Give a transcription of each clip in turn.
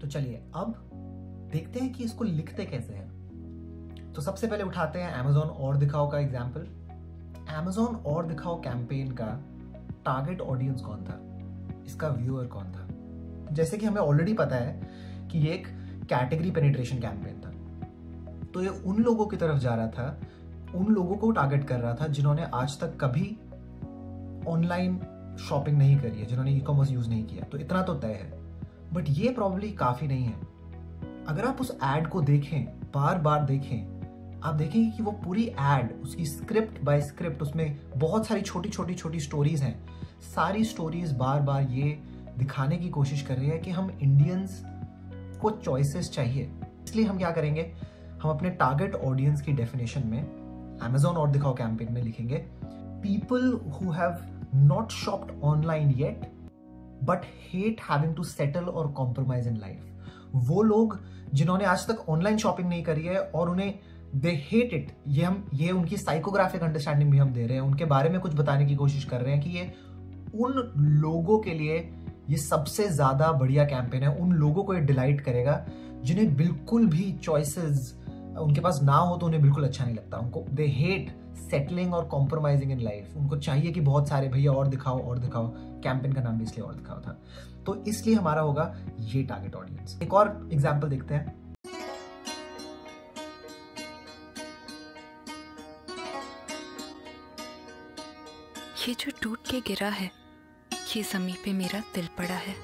तो चलिए अब देखते हैं कि इसको लिखते कैसे हैं। तो सबसे पहले उठाते हैं Amazon और दिखाओ का एग्जाम्पल। Amazon और दिखाओ कैंपेन का टारगेट ऑडियंस कौन था, इसका व्यूअर कौन था। जैसे कि हमें ऑलरेडी पता है कि ये एक कैटेगरी पेनिट्रेशन कैंपेन था, तो ये उन लोगों की तरफ जा रहा था, उन लोगों को टारगेट कर रहा था जिन्होंने आज तक कभी ऑनलाइन शॉपिंग नहीं करी है, जिन्होंने ई-कॉमर्स यूज नहीं किया। तो इतना तो तय है, बट ये प्रॉब्ली काफी नहीं है। अगर आप उस एड को देखें, बार बार देखें, आप देखेंगे कि वो पूरी एड, उसकी स्क्रिप्ट बाय स्क्रिप्ट, उसमें बहुत सारी छोटी छोटी छोटी स्टोरीज हैं। सारी स्टोरीज बार बार ये दिखाने की कोशिश कर रही है कि हम इंडियंस को चॉइसेस चाहिए। इसलिए हम क्या करेंगे, हम अपने टारगेट ऑडियंस की डेफिनेशन में Amazon और दिखाओ कैंपेन में लिखेंगे people who have not shopped online yet but hate having to settle और कॉम्प्रोमाइज इन लाइफ। वो लोग जिन्होंने आज तक ऑनलाइन शॉपिंग नहीं करी है और उन्हें दे हेट इट, ये उनकी साइकोग्राफिक अंडरस्टैंडिंग भी हम दे रहे हैं, उनके बारे में कुछ बताने की कोशिश कर रहे हैं कि ये उन लोगों के लिए ये सबसे ज्यादा बढ़िया कैंपेन है। उन लोगों को ये डिलाइट करेगा जिन्हें बिल्कुल भी चॉइसेस उनके पास ना हो तो उन्हें बिल्कुल अच्छा नहीं लगता। उनको दे हेट सेटलिंग और कॉम्प्रोमाइजिंग इन लाइफ। उनको चाहिए कि बहुत सारे भैया और दिखाओ और दिखाओ। कैंपेन का नाम भी इसलिए और दिखाओ था, तो इसलिए हमारा होगा ये टारगेट ऑडियंस। एक और एग्जांपल देखते हैं। ये जो टूट के गिरा है, ये ज़मीं पे मेरा दिल पड़ा है,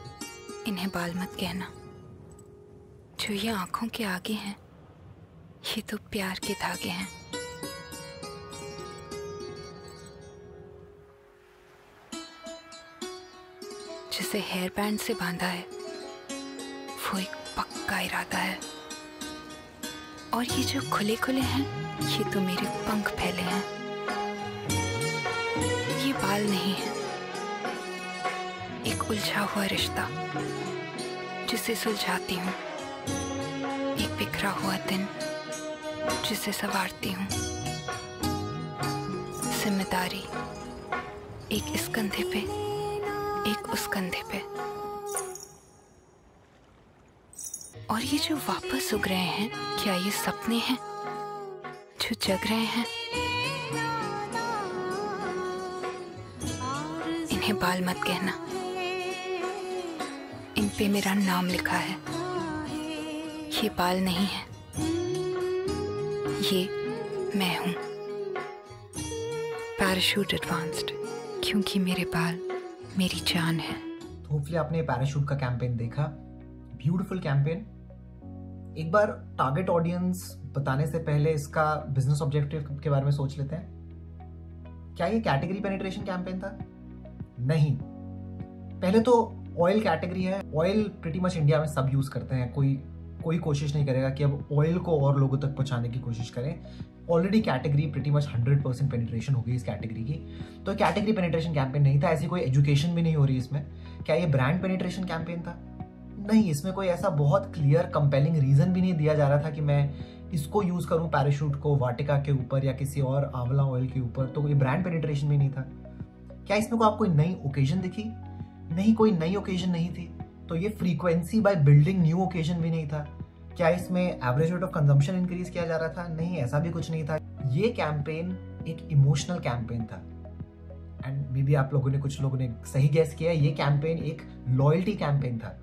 इन्हें बाल मत कहना। जो ये आंखों के आगे हैं, ये तो प्यार के धागे हैं। जिसे हेयर बैंड से बांधा है, वो एक पक्का इरादा है। और ये जो खुले खुले हैं, ये तो मेरे पंख फैले हैं। ये बाल नहीं है, एक उलझा हुआ रिश्ता जिसे सुलझाती हूँ, एक बिखरा हुआ दिन जिसे संवारती हूँ। जिम्मेदारी एक इस कंधे पे, एक उस कंधे पे। और ये जो वापस उग रहे हैं, क्या ये सपने हैं जो जग रहे हैं? इन्हें बाल मत कहना, इन पे मेरा नाम लिखा है। ये बाल नहीं है, ये मैं हूं। पैराशूट एडवांस्ड, क्योंकि मेरे बाल मेरी जान है। होपफुली आपने पैराशूट का कैंपेन देखा, ब्यूटीफुल कैंपेन। एक बार टारगेट ऑडियंस बताने से पहले इसका बिजनेस ऑब्जेक्टिव के बारे में सोच लेते हैं। क्या ये कैटेगरी पेनिट्रेशन कैंपेन था? नहीं। पहले तो ऑयल कैटेगरी है, ऑयल प्रीटी मच इंडिया में सब यूज करते हैं। कोई कोशिश नहीं करेगा कि अब ऑयल को और लोगों तक पहुंचाने की कोशिश करें। Already category pretty much 100% penetration हो गई इस कैटेगरी की, तो कैटेगरी पेनिट्रेशन कैंपेन नहीं था। ऐसी कोई एजुकेशन भी नहीं हो रही इसमें। क्या ये ब्रांड पेनिट्रेशन कैंपेन था? नहीं। इसमें कोई ऐसा बहुत क्लियर कंपेलिंग रीजन भी नहीं दिया जा रहा था कि मैं इसको यूज करूं पैराशूट को वाटिका के ऊपर या किसी और आंवला ऑयल के ऊपर, तो ये ब्रांड पेनिट्रेशन भी नहीं था। क्या इसमें को आप कोई नई ओकेजन दिखी? नहीं, कोई नई ओकेजन नहीं थी। तो ये frequency by building new occasion भी नहीं था। क्या इसमें average rate of consumption increase किया जा रहा था? नहीं, ऐसा भी कुछ नहीं था। ये कैंपेन एक इमोशनल कैंपेन था। एंड मे बी आप लोगों ने, कुछ लोगों ने सही गैस किया, ये कैंपेन एक लॉयल्टी कैंपेन था।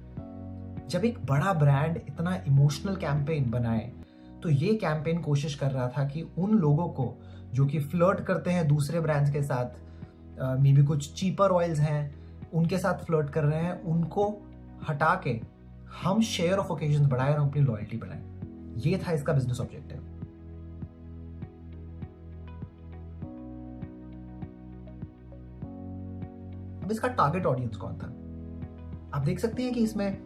जब एक बड़ा ब्रांड इतना इमोशनल कैंपेन बनाए, तो ये कैंपेन कोशिश कर रहा था कि उन लोगों को जो कि फ्लर्ट करते हैं दूसरे ब्रांड्स के साथ, मे बी कुछ चीपर ऑयल्स हैं उनके साथ फ्लर्ट कर रहे हैं, उनको हटा के हम शेयर ऑफ ओकेजन बढ़ाएं और अपनी लॉयल्टी बढ़ाएं। ये था इसका बिजनेस ऑब्जेक्टिव। अब इसका टारगेट ऑडियंस कौन था? आप देख सकते हैं कि इसमें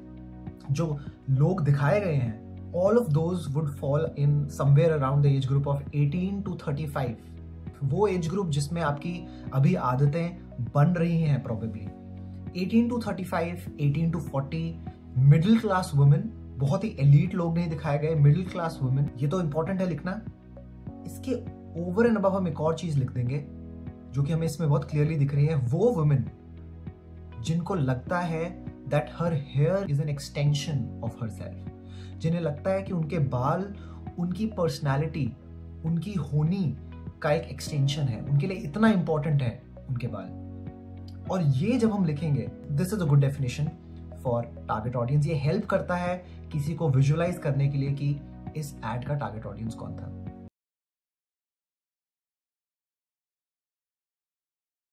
जो लोग दिखाए गए हैं, all of those would fall in somewhere around the age group of 18 to 35। वो एज ग्रुप जिसमें आपकी अभी आदतें बन रही हैं probably. 18 to 35, 18 to 40, middle class women, बहुत ही एलीट लोग नहीं दिखाए गए, मिडिल क्लास वुमेन। ये तो इंपॉर्टेंट है लिखना। इसके ओवर एंड अबव हम एक और चीज लिख देंगे जो कि हमें इसमें बहुत क्लियरली दिख रही है। वो वुमेन जिनको लगता है that her here is an extension of her self, जिन्हें लगता है कि उनके बाल उनकी पर्सनैलिटी, उनकी होनी का एक एक्सटेंशन है, उनके लिए इतना इंपॉर्टेंट है उनके बाल। और ये जब हम लिखेंगे, this is a good definition for target audience. ये हेल्प करता है किसी को विजुअलाइज करने के लिए कि इस एड का टारगेट ऑडियंस कौन था।